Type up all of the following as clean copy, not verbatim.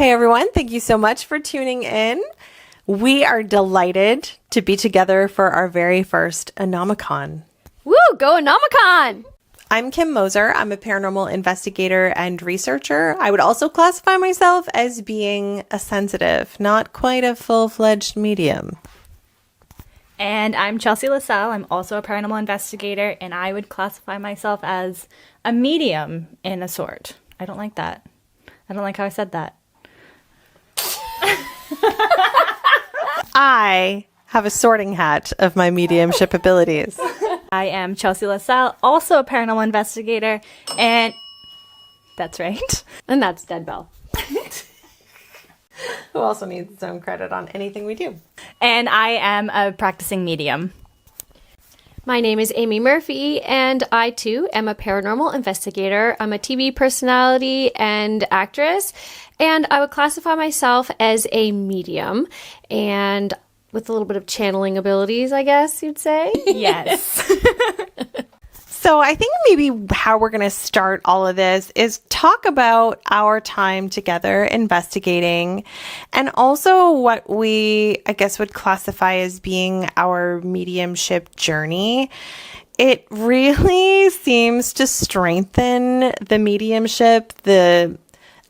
Hey everyone, thank you so much for tuning in. We are delighted to be together for our very first ANOMACON. Woo, go ANOMACON! I'm Kim Moser. I'm a paranormal investigator and researcher. I would also classify myself as being a sensitive, not quite a full-fledged medium. And I'm Chelsey LaSalle. I'm also a paranormal investigator, and I would classify myself as a medium in a sort. I don't like that. I don't like how I said that. I have a sorting hat of my mediumship abilities. I am Chelsey LaSalle, also a paranormal investigator, and that's right. And that's Dead Bell. Who also needs its own credit on anything we do. And I am a practicing medium. My name is Amy Murphy, and I too am a paranormal investigator. I'm a TV personality and actress, and I would classify myself as a medium, and with a little bit of channeling abilities, I guess you'd say. Yes. So I think maybe how we're going to start all of this is talk about our time together investigating, and also what we, I guess, would classify as being our mediumship journey. It really seems to strengthen the mediumship, the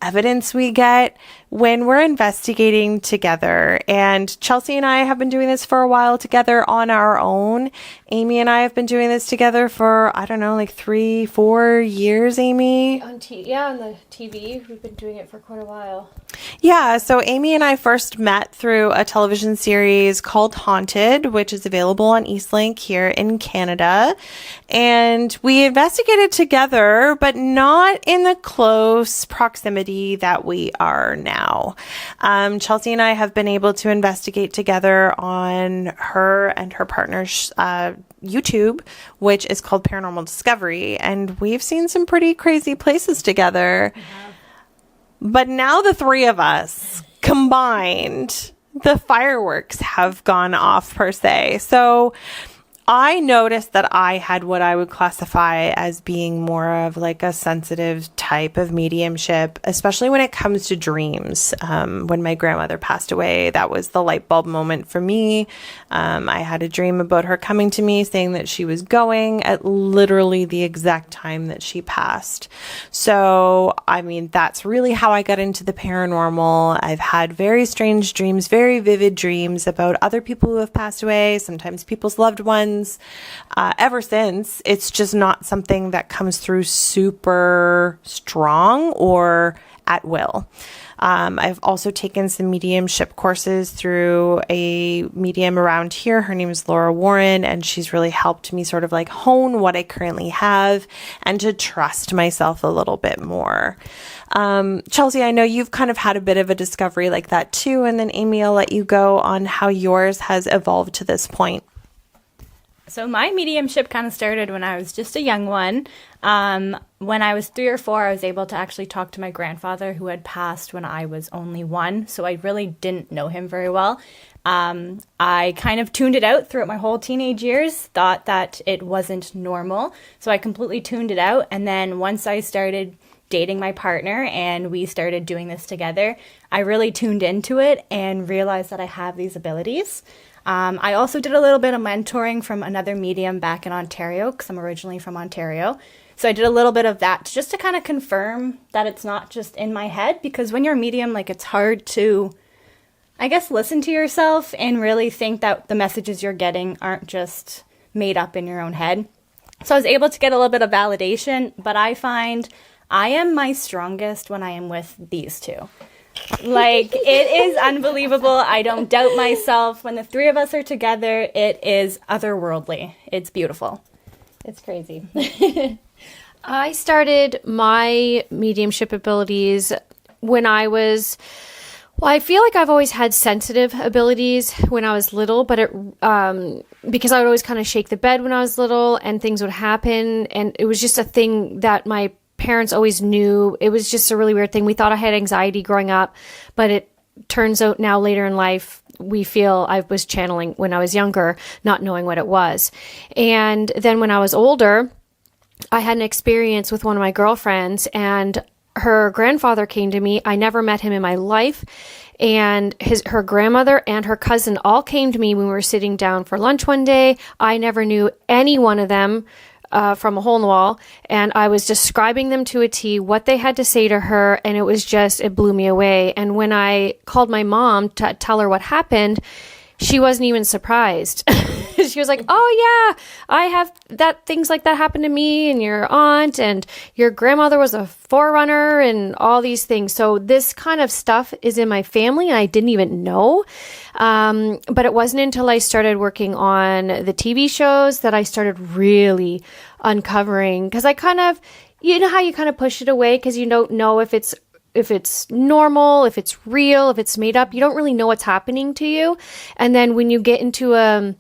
evidence we get when we're investigating together. And Chelsey and I have been doing this for a while together on our own. Amy and I have been doing this together for, I don't know, like 3-4 years, Amy? On the TV. We've been doing it for quite a while. Yeah, so Amy and I first met through a television series called Haunted, which is available on Eastlink here in Canada. And we investigated together, but not in the close proximity that we are now. Chelsey and I have been able to investigate together on her and her partner's YouTube, which is called Paranormal Discovery. And we've seen some pretty crazy places together. But now the three of us combined, the fireworks have gone off per se. So I noticed that I had what I would classify as being more of like a sensitive type of mediumship, especially when it comes to dreams. When my grandmother passed away, that was the light bulb moment for me. I had a dream about her coming to me saying that she was going at literally the exact time that she passed. So, I mean, that's really how I got into the paranormal. I've had very strange dreams, very vivid dreams about other people who have passed away, sometimes people's loved ones. Ever since, it's just not something that comes through super strong or at will. I've also taken some mediumship courses through a medium around here. Her name is Laura Warren, and she's really helped me sort of like hone what I currently have and to trust myself a little bit more. Chelsey, I know you've kind of had a bit of a discovery like that too, and then Amy, I'll let you go on how yours has evolved to this point. So my mediumship kind of started when I was just a young one. When I was 3 or 4, I was able to actually talk to my grandfather who had passed when I was only 1. So I really didn't know him very well. I kind of tuned it out throughout my whole teenage years, thought that it wasn't normal. So I completely tuned it out. And then once I started dating my partner and we started doing this together, I really tuned into it and realized that I have these abilities. I also did a little bit of mentoring from another medium back in Ontario, because I'm originally from Ontario. So I did a little bit of that just to kind of confirm that it's not just in my head, because when you're a medium, like, it's hard to, I guess, listen to yourself and really think that the messages you're getting aren't just made up in your own head. So I was able to get a little bit of validation, but I find I am my strongest when I am with these two. Like, it is unbelievable. I don't doubt myself. When the three of us are together, it is otherworldly. It's beautiful. It's crazy. I started my mediumship abilities when I was, well, I feel like I've always had sensitive abilities when I was little, but because I would always kind of shake the bed when I was little and things would happen. And it was just a thing that my parents always knew. It was just a really weird thing. We thought I had anxiety growing up, but it turns out now later in life, we feel I was channeling when I was younger, not knowing what it was. And then when I was older, I had an experience with one of my girlfriends, and her grandfather came to me. I never met him in my life. And her grandmother and her cousin all came to me when we were sitting down for lunch one day. I never knew any one of them from a hole in the wall. And I was describing them to a T, what they had to say to her. And it blew me away. And when I called my mom to tell her what happened, she wasn't even surprised. She was like, oh yeah, I have things like that happened to me and your aunt and your grandmother was a forerunner and all these things. So this kind of stuff is in my family and I didn't even know. But it wasn't until I started working on the TV shows that I started really uncovering, because I kind of, you know how you kind of push it away because you don't know if it's normal, if it's real, if it's made up. You don't really know what's happening to you. And then when you get into an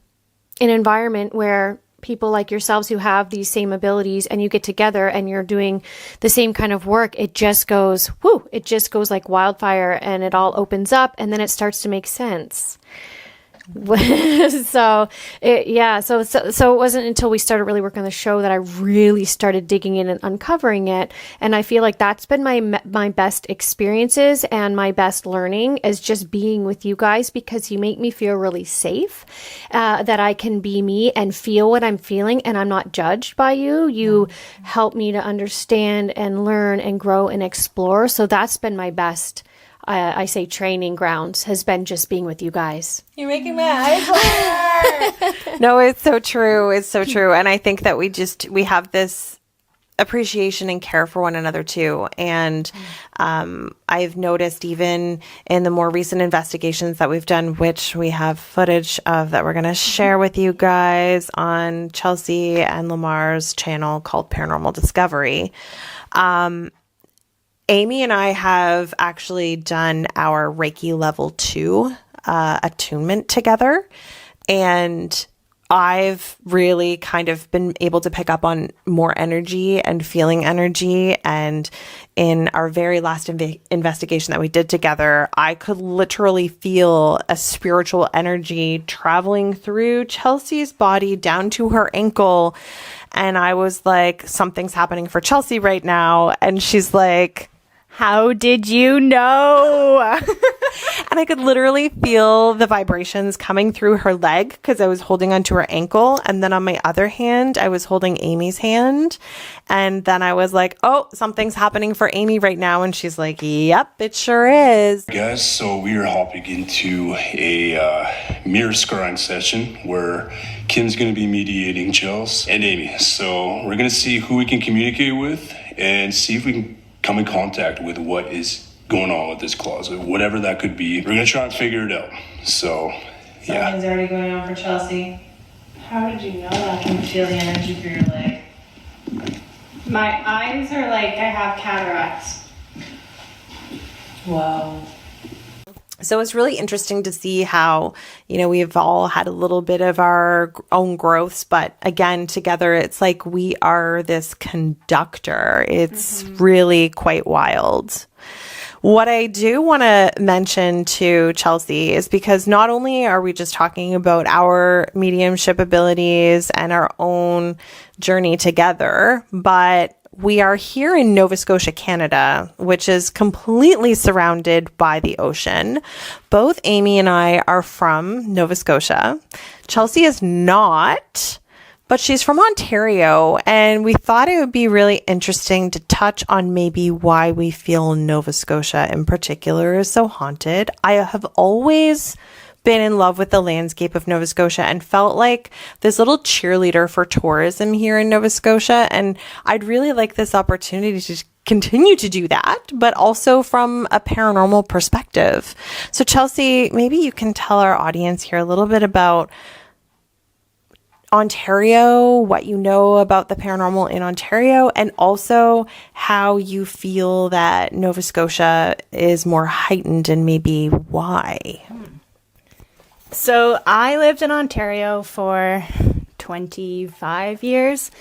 environment where people like yourselves who have these same abilities and you get together and you're doing the same kind of work, it just goes, whoo, it just goes like wildfire and it all opens up and then it starts to make sense. So it wasn't until we started really working on the show that I really started digging in and uncovering it. And I feel like that's been my best experiences and my best learning is just being with you guys, because you make me feel really safe, that I can be me and feel what I'm feeling and I'm not judged by you. You help me to understand and learn and grow and explore. So that's been my best I say training grounds, has been just being with you guys. You're making my eyes water. No, it's so true. It's so true. And I think that we have this appreciation and care for one another too. And I've noticed even in the more recent investigations that we've done, which we have footage of that we're going to share with you guys on Chelsey and Lamar's channel called Paranormal Discovery. Amy and I have actually done our Reiki level 2 attunement together. And I've really kind of been able to pick up on more energy and feeling energy. And in our very last investigation that we did together, I could literally feel a spiritual energy traveling through Chelsey's body down to her ankle. And I was like, something's happening for Chelsey right now. And she's like, how did you know? And I could literally feel the vibrations coming through her leg because I was holding onto her ankle. And then on my other hand, I was holding Amy's hand. And then I was like, oh, something's happening for Amy right now. And she's like, yep, it sure is. Guys, so we are hopping into a mirror scrying session where Kim's going to be mediating Chelsey and Amy. So we're going to see who we can communicate with and see if we can come in contact with what is going on with this closet, whatever that could be. We're going to try and figure it out. So, yeah. Something's already going on for Chelsey. How did you know that? I can feel the energy through your leg. My eyes are like I have cataracts. Wow. So it's really interesting to see how, we've all had a little bit of our own growths, but again, together, it's like we are this conductor. It's really quite wild. What I do want to mention to Chelsey is because not only are we just talking about our mediumship abilities and our own journey together, but we are here in Nova Scotia, Canada, which is completely surrounded by the ocean. Both Amy and I are from Nova Scotia. Chelsey is not, but she's from Ontario, and we thought it would be really interesting to touch on maybe why we feel Nova Scotia in particular is so haunted. I have always been in love with the landscape of Nova Scotia and felt like this little cheerleader for tourism here in Nova Scotia. And I'd really like this opportunity to continue to do that, but also from a paranormal perspective. So Chelsey, maybe you can tell our audience here a little bit about Ontario, what you know about the paranormal in Ontario, and also how you feel that Nova Scotia is more heightened and maybe why. So I lived in Ontario for 25 years.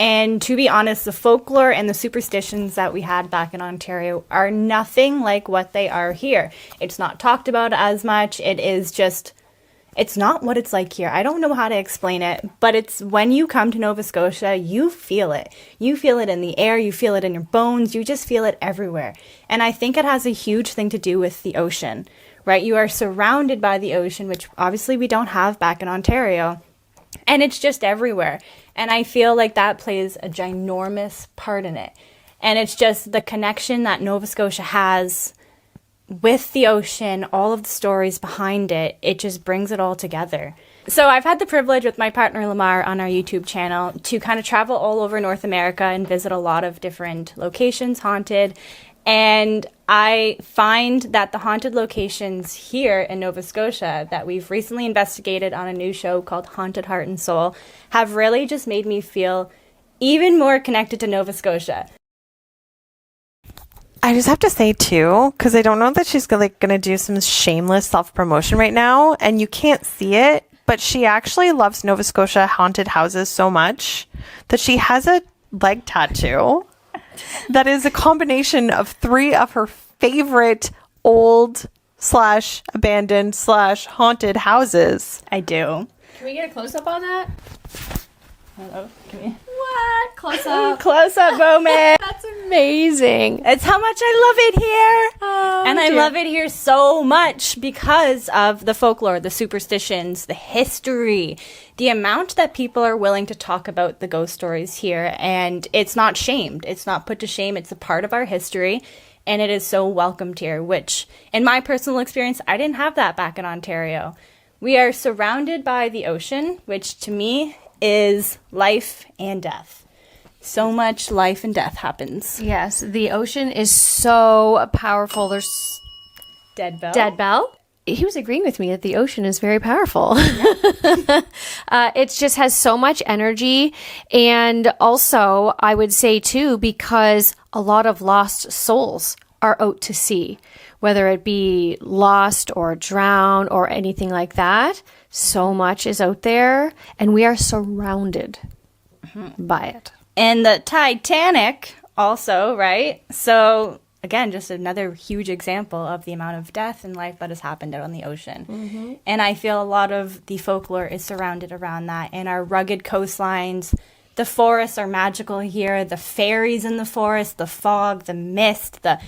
And to be honest, the folklore and the superstitions that we had back in Ontario are nothing like what they are here. It's not talked about as much. It's not what it's like here. I don't know how to explain it, but it's when you come to Nova Scotia, you feel it. You feel it in the air, you feel it in your bones, you just feel it everywhere. And I think it has a huge thing to do with the ocean, right? You are surrounded by the ocean, which obviously we don't have back in Ontario, and it's just everywhere. And I feel like that plays a ginormous part in it. And it's just the connection that Nova Scotia has with the ocean, all of the stories behind it, it just brings it all together. So I've had the privilege with my partner Lamar on our YouTube channel to kind of travel all over North America and visit a lot of different locations, haunted. And I find that the haunted locations here in Nova Scotia that we've recently investigated on a new show called Haunted Heart and Soul have really just made me feel even more connected to Nova Scotia. I just have to say too, because I don't know that she's gonna do some shameless self-promotion right now, and you can't see it, but she actually loves Nova Scotia haunted houses so much that she has a leg tattoo that is a combination of 3 of her favorite old / abandoned / haunted houses. I do. Can we get a close-up on that? Hello, come here. What? Close-up. Close-up moment. That's amazing. It's how much I love it here. Oh, And I dear. love it here so much because of the folklore, the superstitions, the history, the amount that people are willing to talk about the ghost stories here. And it's not shamed. It's not put to shame. It's a part of our history. And it is so welcomed here, which in my personal experience, I didn't have that back in Ontario. We are surrounded by the ocean, which to me is life and death. So much life and death happens. Yes, the ocean is so powerful. There's Dead Bell. Dead Bell. He was agreeing with me that the ocean is very powerful. It just has so much energy. And also, I would say too, because a lot of lost souls are out to sea, whether it be lost or drowned or anything like that. So much is out there, and we are surrounded by it. And the Titanic also, right? So again, just another huge example of the amount of death and life that has happened out on the ocean. And I feel a lot of the folklore is surrounded around that. And our rugged coastlines, the forests are magical here. The fairies in the forest, the fog, the mist, the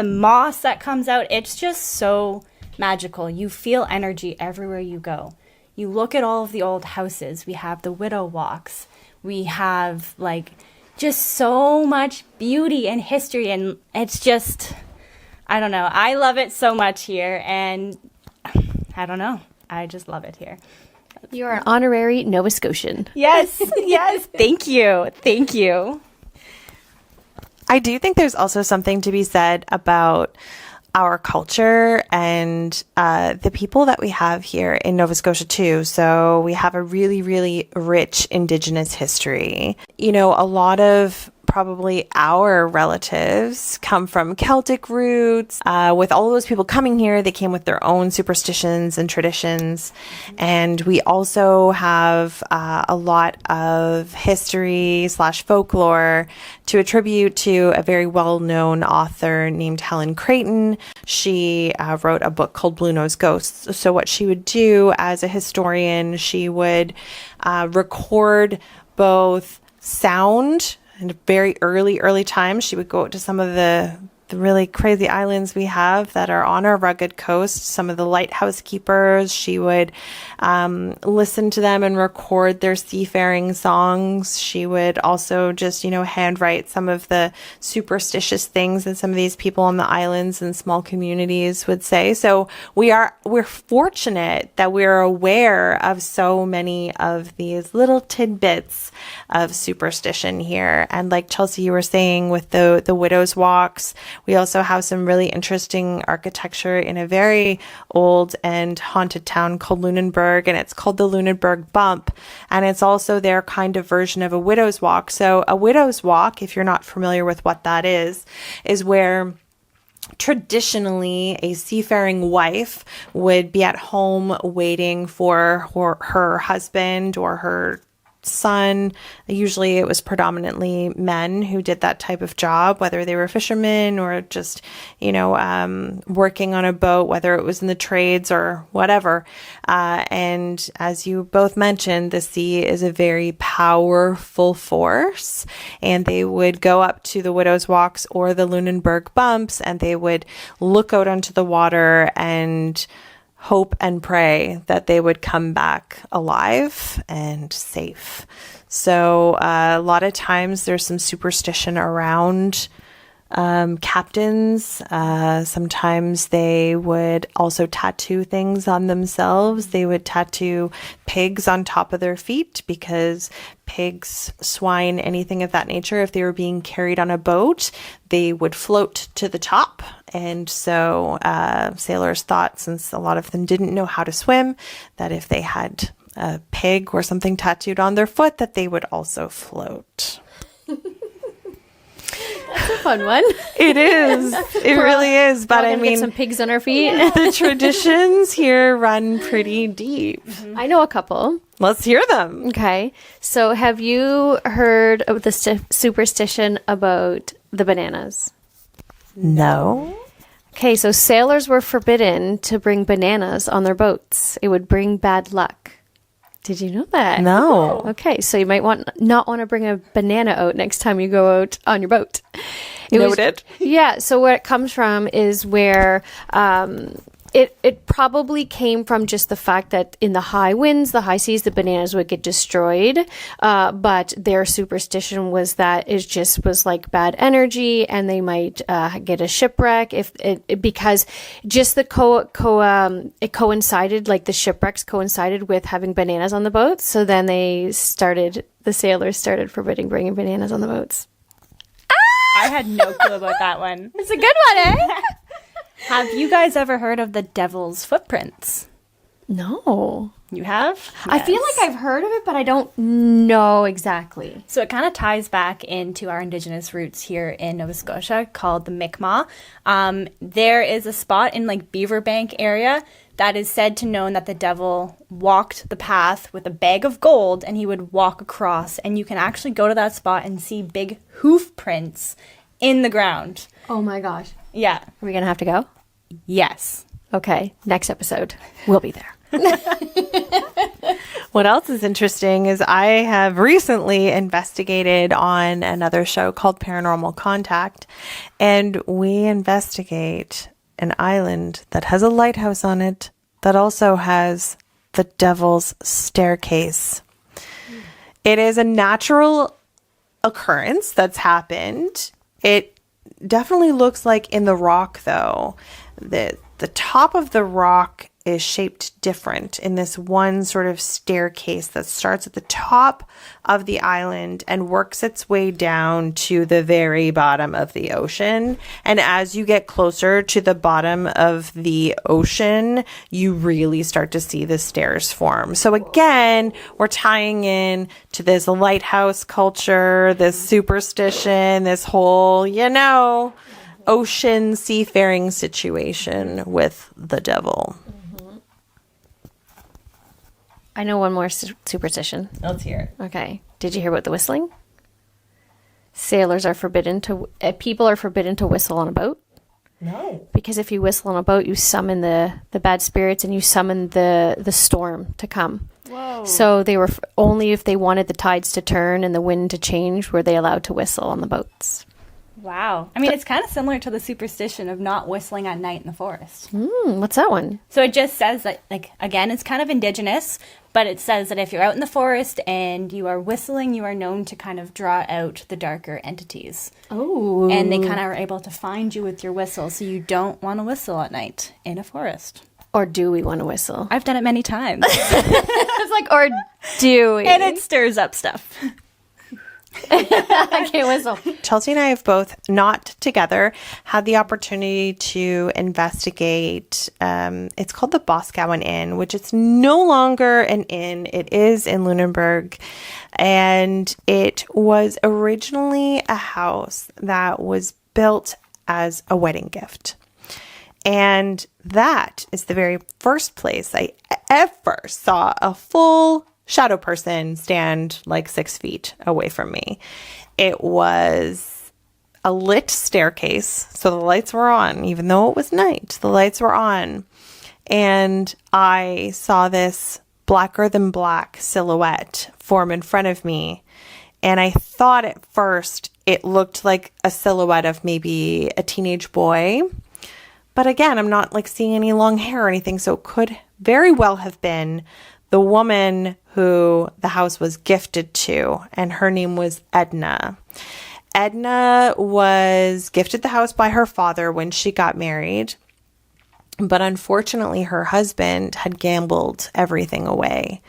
moss that comes out. It's just so magical. You feel energy everywhere you go. You look at all of the old houses. We have the widow walks. We have just so much beauty and history, and it's just, I don't know. I love it so much here, and I don't know. I just love it here. You are an honorary Nova Scotian. Yes, yes. Thank you. Thank you. I do think there's also something to be said about our culture and the people that we have here in Nova Scotia too. So we have a really, really rich Indigenous history. You know, a lot of probably our relatives come from Celtic roots. With all of those people coming here, they came with their own superstitions and traditions. And we also have a lot of history / folklore to attribute to a very well-known author named Helen Creighton. She wrote a book called Blue Nose Ghosts. So what she would do as a historian, she would record both sound. In very early times, she would go out to some of the really crazy islands we have that are on our rugged coast, some of the lighthouse keepers. She would listen to them and record their seafaring songs. She would also just, handwrite some of the superstitious things that some of these people on the islands and small communities would say. So we're fortunate that we're aware of so many of these little tidbits of superstition here. And like Chelsey, you were saying with the widow's walks, we also have some really interesting architecture in a very old and haunted town called Lunenburg, and it's called the Lunenburg Bump, and it's also their kind of version of a widow's walk. So a widow's walk, if you're not familiar with what that is where traditionally a seafaring wife would be at home waiting for her husband or her sun. Usually it was predominantly men who did that type of job, whether they were fishermen or just, working on a boat, whether it was in the trades or whatever. And as you both mentioned, the sea is a very powerful force, and they would go up to the Widow's Walks or the Lunenburg bumps, and they would look out onto the water and hope and pray that they would come back alive and safe. So a lot of times there's some superstition around captains. Sometimes they would also tattoo things on themselves. They would tattoo pigs on top of their feet because pigs, swine, anything of that nature, if they were being carried on a boat, they would float to the top. And so sailors thought, since a lot of them didn't know how to swim, that if they had a pig or something tattooed on their foot, that they would also float. That's a fun one. It is. It really is. But I mean, get some pigs on our feet. the traditions here run pretty deep. I know a couple. Let's hear them. Okay. So have you heard of the superstition about the bananas? No. Okay, so sailors were forbidden to bring bananas on their boats. It would bring bad luck. Did you know that? No. Okay, so you might not want to bring a banana out next time you go out on your boat. Noted. Yeah, so where it comes from is where it probably came from just the fact that in the high winds, the high seas, the bananas would get destroyed. But their superstition was that it just was like bad energy, and they might get a shipwreck because just it coincided, like the shipwrecks coincided with having bananas on the boats. So then the sailors started forbidding bringing bananas on the boats. I had no clue about that one. It's a good one, eh? Have you guys ever heard of the devil's footprints? No. You have? I feel like I've heard of it, but I don't know exactly. So it kind of ties back into our Indigenous roots here in Nova Scotia called the Mi'kmaq. There is a spot in like Beaver Bank area that is said to know that the devil walked the path with a bag of gold, and he would walk across, and you can actually go to that spot and see big hoof prints in the ground. Oh my gosh. Yeah. Are we going to have to go? Yes. Okay. Next episode. We'll be there. What else is interesting is I have recently investigated on another show called Paranormal Contact, and we investigate an island that has a lighthouse on it that also has the Devil's Staircase. It is a natural occurrence that's happened. It definitely looks like in the rock, though. The top of the rock is shaped different in this one sort of staircase that starts at the top of the island and works its way down to the very bottom of the ocean. And as you get closer to the bottom of the ocean, you really start to see the stairs form. So again, we're tying in to this lighthouse culture, this superstition, this whole, ocean seafaring situation with the devil. I know one more superstition. Let's hear it. Okay. Did you hear about the whistling? People are forbidden to whistle on a boat. No. Because if you whistle on a boat, you summon the bad spirits, and you summon the storm to come. Whoa. So they were only if they wanted the tides to turn and the wind to change were they allowed to whistle on the boats. Wow. I mean, it's kind of similar to the superstition of not whistling at night in the forest. What's that one? So it just says that, again, it's kind of Indigenous, but it says that if you're out in the forest and you are whistling, you are known to kind of draw out the darker entities. Oh. And they kind of are able to find you with your whistle, so you don't want to whistle at night in a forest. Or do we want to whistle? I've done it many times. It's like, or do we? And it stirs up stuff. I can't whistle. Chelsey and I have both, not together, had the opportunity to investigate. It's called the Boscawen Inn, which it's no longer an inn. It is in Lunenburg. And it was originally a house that was built as a wedding gift. And that is the very first place I ever saw a full shadow person stand like 6 feet away from me. It was a lit staircase, so the lights were on. Even though it was night, the lights were on. And I saw this blacker than black silhouette form in front of me. And I thought at first it looked like a silhouette of maybe a teenage boy. But again, I'm not like seeing any long hair or anything, so it could very well have been the woman who the house was gifted to, and her name was Edna. Edna was gifted the house by her father when she got married, but unfortunately her husband had gambled everything away.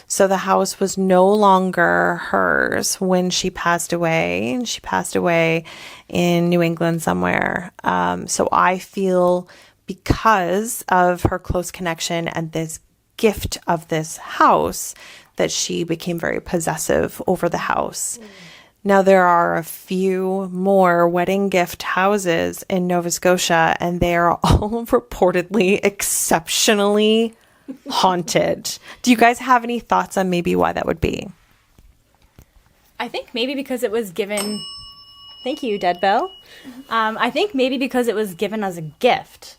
So the house was no longer hers when she passed away, and she passed away in New England somewhere. So I feel because of her close connection and this gift of this house that she became very possessive over the house. Now, there are a few more wedding gift houses in Nova Scotia, and they are all reportedly exceptionally haunted. Do you guys have any thoughts on maybe why that would be? I think maybe because it was given... Thank you, Dead Bell. I think maybe because it was given as a gift.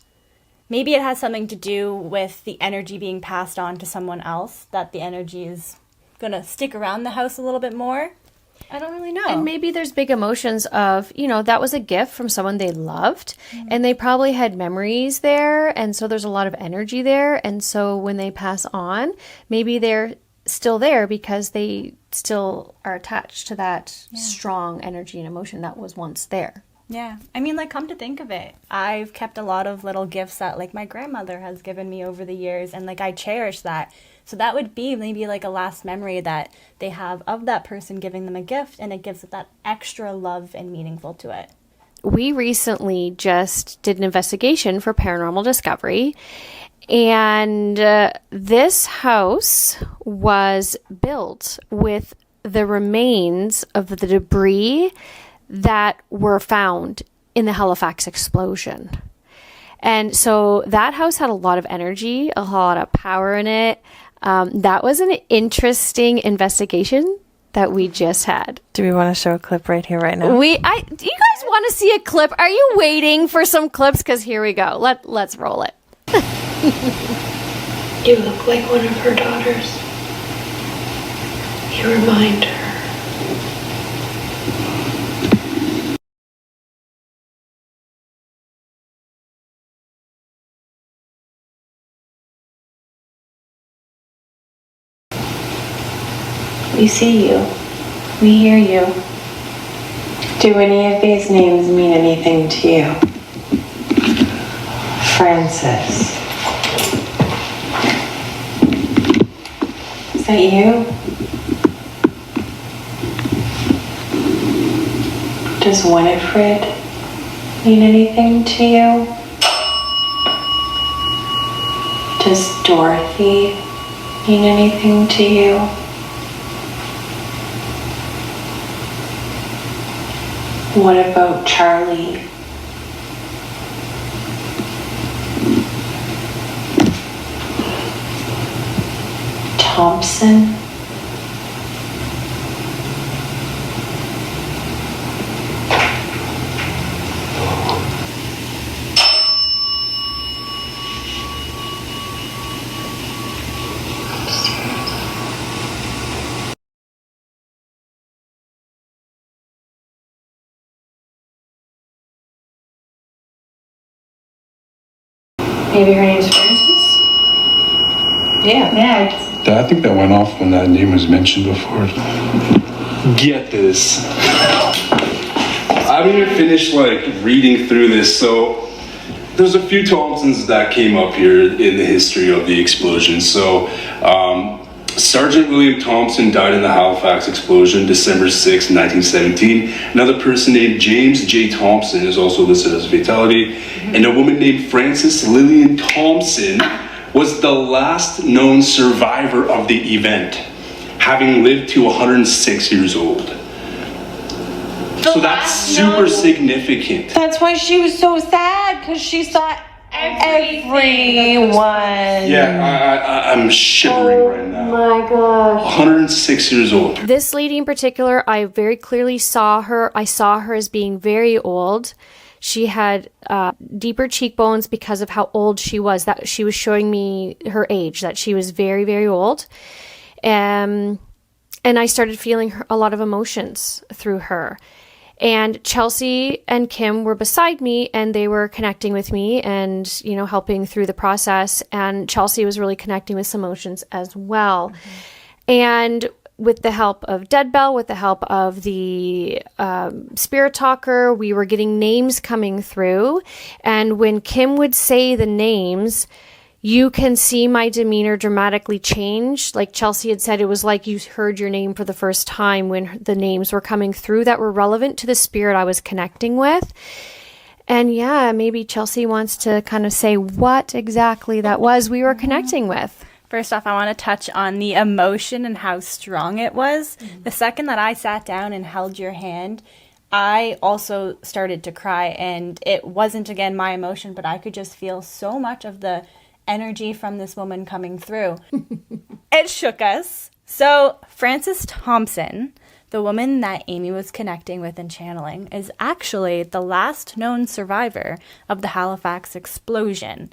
Maybe it has something to do with the energy being passed on to someone else, that the energy is going to stick around the house a little bit more. I don't really know. And maybe there's big emotions of, that was a gift from someone they loved, and they probably had memories there, and so there's a lot of energy there, and so when they pass on, maybe they're still there because they still are attached to that strong energy and emotion that was once there. Yeah. I mean, come to think of it, I've kept a lot of little gifts that, my grandmother has given me over the years, and, I cherish that. So that would be maybe, a last memory that they have of that person giving them a gift, and it gives it that extra love and meaningful to it. We recently just did an investigation for Paranormal Discovery, and this house was built with the remains of the debris that were found in the Halifax explosion. And so that house had a lot of energy, a lot of power in it. That was an interesting investigation that we just had. Do we want to show a clip right here, right now? Do you guys want to see a clip? Are you waiting for some clips? Because here we go. Let's roll it. You look like one of her daughters. You remind her. We see you. We hear you. Do any of these names mean anything to you? Francis. Is that you? Does Winifred mean anything to you? Does Dorothy mean anything to you? What about Charlie? Thompson? Maybe her name's Frances? Yeah. I think that went off when that name was mentioned before. Get this. I'm gonna finish reading through this. So there's a few Thompsons that came up here in the history of the explosion. So Sergeant William Thompson died in the Halifax explosion, December 6, 1917. Another person named James J. Thompson is also listed as a fatality. And a woman named Frances Lillian Thompson was the last known survivor of the event, having lived to 106 years old. So that's super significant. That's why she was so sad, because she saw everyone. Yeah, I'm shivering right now. Oh my gosh. 106 years old. This lady in particular, I very clearly saw her. I saw her as being very old. She had deeper cheekbones because of how old she was. That she was showing me her age, that she was very, very old. And I started feeling a lot of emotions through her. And Chelsey and Kim were beside me, and they were connecting with me and, helping through the process. And Chelsey was really connecting with some emotions as well. And with the help of Dead Bell, with the help of the spirit talker, we were getting names coming through. And when Kim would say the names, you can see my demeanor dramatically change. Like Chelsey had said, it was like you heard your name for the first time when the names were coming through that were relevant to the spirit I was connecting with. And yeah, maybe Chelsey wants to kind of say what exactly that was we were connecting with. First off, I want to touch on the emotion and how strong it was. The second that I sat down and held your hand, I also started to cry. And it wasn't, again, my emotion, but I could just feel so much of the energy from this woman coming through. It shook us. So Frances Thompson, the woman that Amy was connecting with and channeling, is actually the last known survivor of the Halifax explosion.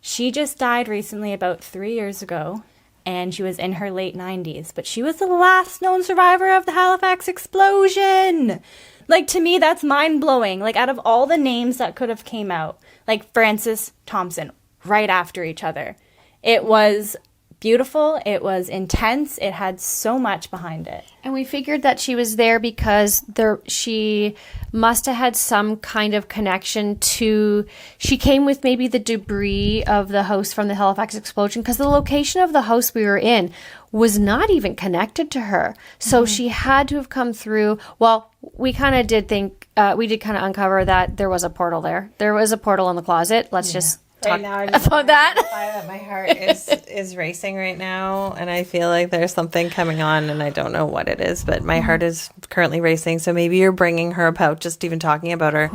She just died recently, about 3 years ago, and she was in her late 90s. But she was the last known survivor of the Halifax explosion. Like, to me, that's mind-blowing. Like, out of all the names that could have came out, like Frances Thompson, right after each other. It was beautiful. It was intense. It had so much behind it. And we figured that she was there because she must have had some kind of connection to, she came with maybe the debris of the house from the Halifax explosion, because the location of the house we were in was not even connected to her. So she had to have come through. Well, we kind of did think, we did kind of uncover that there was a portal there. There was a portal in the closet. Let's just Right now, I just about that. that my heart is racing right now, and I feel like there's something coming on, and I don't know what it is, but my heart is currently racing. So maybe you're bringing her about just even talking about her.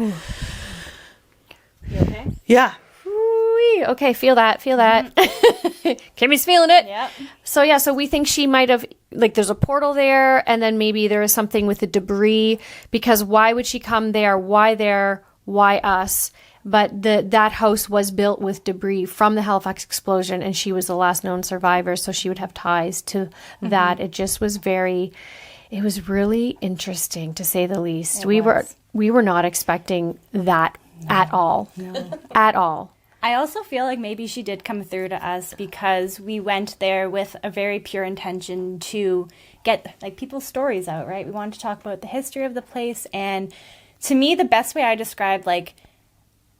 You okay? Yeah. Ooh-wee. Okay, feel that. Kimmy's feeling it. Yep. So we think she might have, like, there's a portal there, and then maybe there was something with the debris, because why would she come there? Why there? Why us? But that house was built with debris from the Halifax explosion, and she was the last known survivor, so she would have ties to that. It just was it was really interesting, to say the least. We were not expecting that at all. No. At all. I also feel like maybe she did come through to us because we went there with a very pure intention to get, like, people's stories out, right? We wanted to talk about the history of the place, and to me, the best way I describe, like,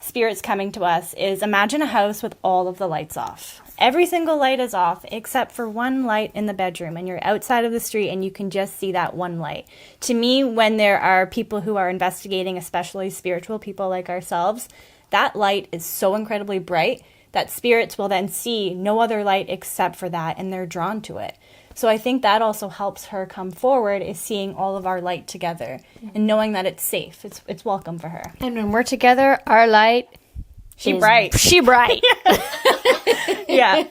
spirits coming to us is, imagine a house with all of the lights off. Every single light is off except for one light in the bedroom, and you're outside of the street and you can just see that one light. To me, when there are people who are investigating, especially spiritual people like ourselves, that light is so incredibly bright that spirits will then see no other light except for that, and they're drawn to it. So I think that also helps her come forward, is seeing all of our light together and knowing that it's safe. It's welcome for her. And when we're together, our light, She bright. Yeah.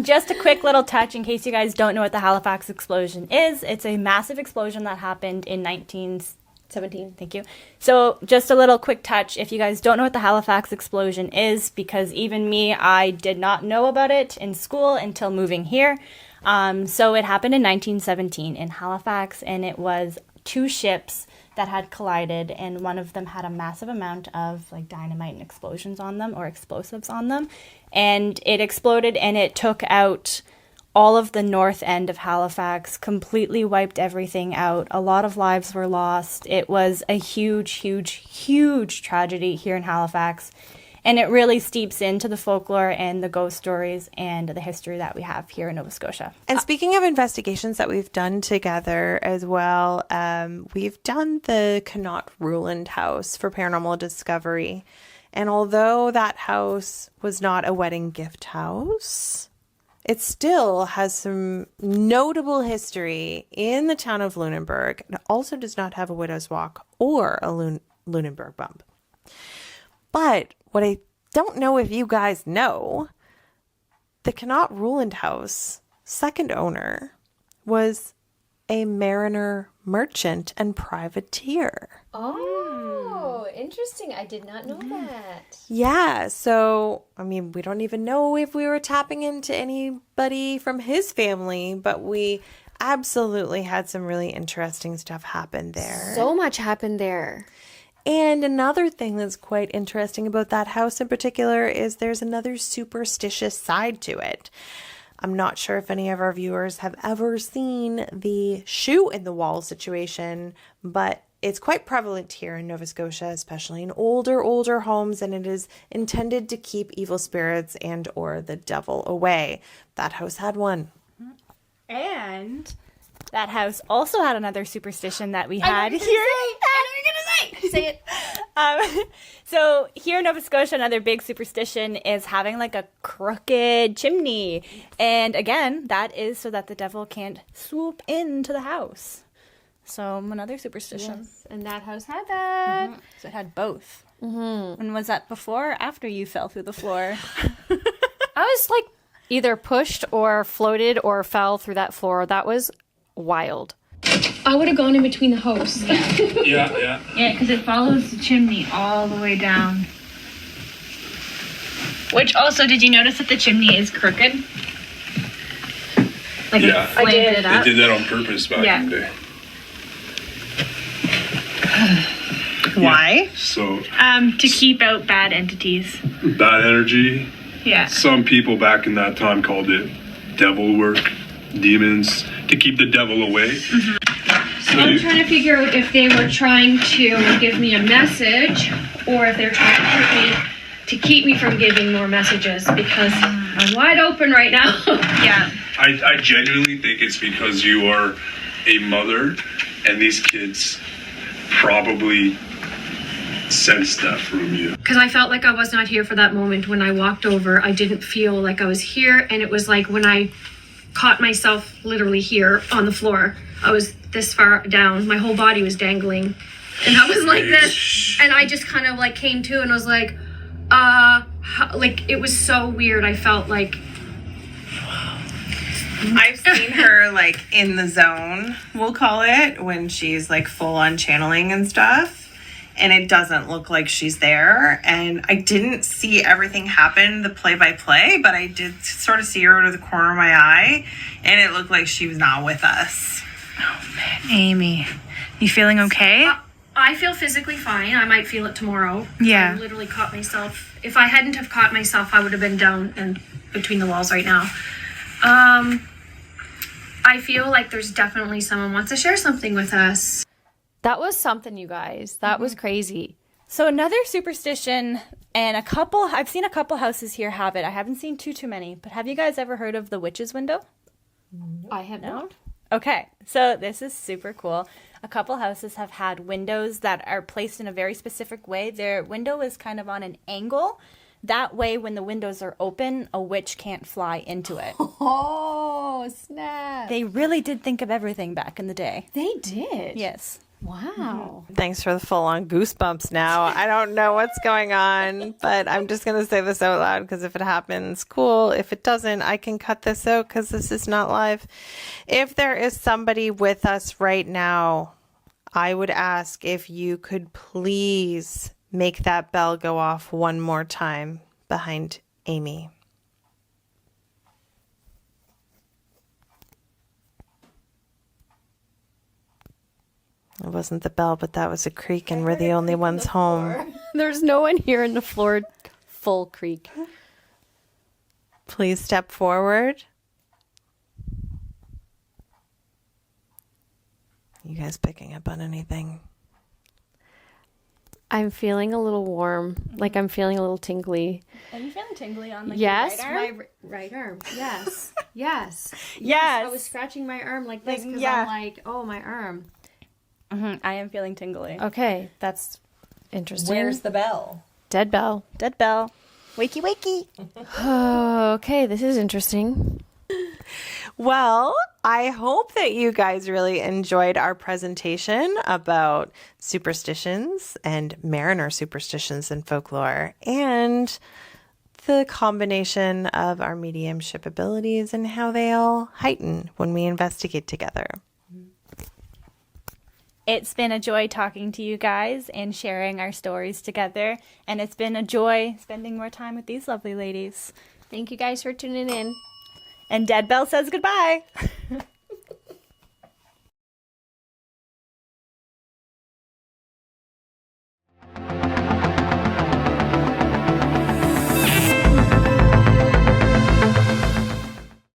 Just a quick little touch in case you guys don't know what the Halifax explosion is. It's a massive explosion that happened in 1917. Thank you. So just a little quick touch. If you guys don't know what the Halifax explosion is, because even me, I did not know about it in school until moving here. So it happened in 1917 in Halifax, and it was two ships that had collided, and one of them had a massive amount of, like, dynamite and explosions on them, or explosives on them, and it exploded, and it took out all of the north end of Halifax, completely wiped everything out. A lot of lives were lost. It was a huge, huge, huge tragedy here in Halifax. And it really steeps into the folklore and the ghost stories and the history that we have here in Nova Scotia. And speaking of investigations that we've done together as well, we've done the Connaught Ruland House for Paranormal Discovery. And although that house was not a wedding gift house, it still has some notable history in the town of Lunenburg. It also does not have a widow's walk or a Lunenburg bump. But what I don't know if you guys know, the Connaught Ruland House second owner was a mariner merchant and privateer. Oh, interesting. I did not know that. Yeah, so, I mean, we don't even know if we were tapping into anybody from his family, but we absolutely had some really interesting stuff happen there. So much happened there. And another thing that's quite interesting about that house in particular is there's another superstitious side to it. I'm not sure if any of our viewers have ever seen the shoe in the wall situation, but it's quite prevalent here in Nova Scotia, especially in older homes, and it is intended to keep evil spirits and or the devil away. That house had one. And that house also had another superstition that we had here. I know you're going to say. Say it. So here in Nova Scotia, another big superstition is having like a crooked chimney. And again, that is so that the devil can't swoop into the house. So another superstition. Yes, and that house had that. Mm-hmm. So it had both. Mm-hmm. And was that before or after you fell through the floor? I was like either pushed or floated or fell through that floor. That was wild. I would have gone in between the hosts. Yeah. Yeah, because it follows the chimney all the way down. Which also, did you notice that the chimney is crooked? Like Yeah. it slanted They up. did that on purpose back in the day. Why? So, To keep out bad entities. bad energy. Yeah. Some people back in that time called it devil work, demons, to keep the devil away. So I'm trying to figure out if they were trying to give me a message or if they're trying to hurt me to keep me from giving more messages because I'm wide open right now. Yeah. I genuinely think it's because you are a mother and these kids probably sense that from you. Because I felt like I was not here for that moment when I walked over. I didn't feel like I was here, and it was like when I caught myself literally here on the floor. I was this far down. My whole body was dangling. And I was like this. And I just kind of like came to and I was like, like it was so weird. I felt like I've seen her like in the zone, we'll call it, when she's like full on channeling and stuff. And it doesn't look like she's there. And I didn't see everything happen, the play by play, but I did sort of see her out of the corner of my eye. And it looked like she was not with us. Oh man, Amy, you feeling okay? I feel physically fine. I might feel it tomorrow. Yeah. I literally caught myself. If I hadn't have caught myself, I would have been down and between the walls right now. I feel like there's definitely someone wants to share something with us. That was something, you guys. That was crazy. So another superstition, and I've seen a couple houses here have it. I haven't seen too many, but have you guys ever heard of the witch's window? I have not. Okay, so this is super cool. A couple houses have had windows that are placed in a very specific way. Their window is kind of on an angle. That way, when the windows are open, a witch can't fly into it. Oh, snap. They really did think of everything back in the day. They did. Yes. Wow. Thanks for the full-on goosebumps now. I don't know what's going on, but I'm just going to say this out loud because if it happens, cool. If it doesn't, I can cut this out because this is not live. If there is somebody with us right now, I would ask if you could please make that bell go off one more time behind Amy. It wasn't the bell, but that was a creak, and we're the only ones home. There's no one here in the floor full creek. Please step forward. You guys picking up on anything? I'm feeling a little warm. Like I'm feeling a little tingly. Are you feeling tingly on Yes, your right arm? my right arm. Yes. Yes. Yes. I was scratching my arm like this because yeah. I'm like, oh, my arm. I am feeling tingly. Okay, that's interesting. Where's the bell? Dead bell. Dead bell. Wakey, wakey. Oh, okay, this is interesting. Well, I hope that you guys really enjoyed our presentation about superstitions and mariner superstitions in folklore and the combination of our mediumship abilities and how they all heighten when we investigate together. It's been a joy talking to you guys and sharing our stories together. And it's been a joy spending more time with these lovely ladies. Thank you guys for tuning in. And Dead Bell says goodbye.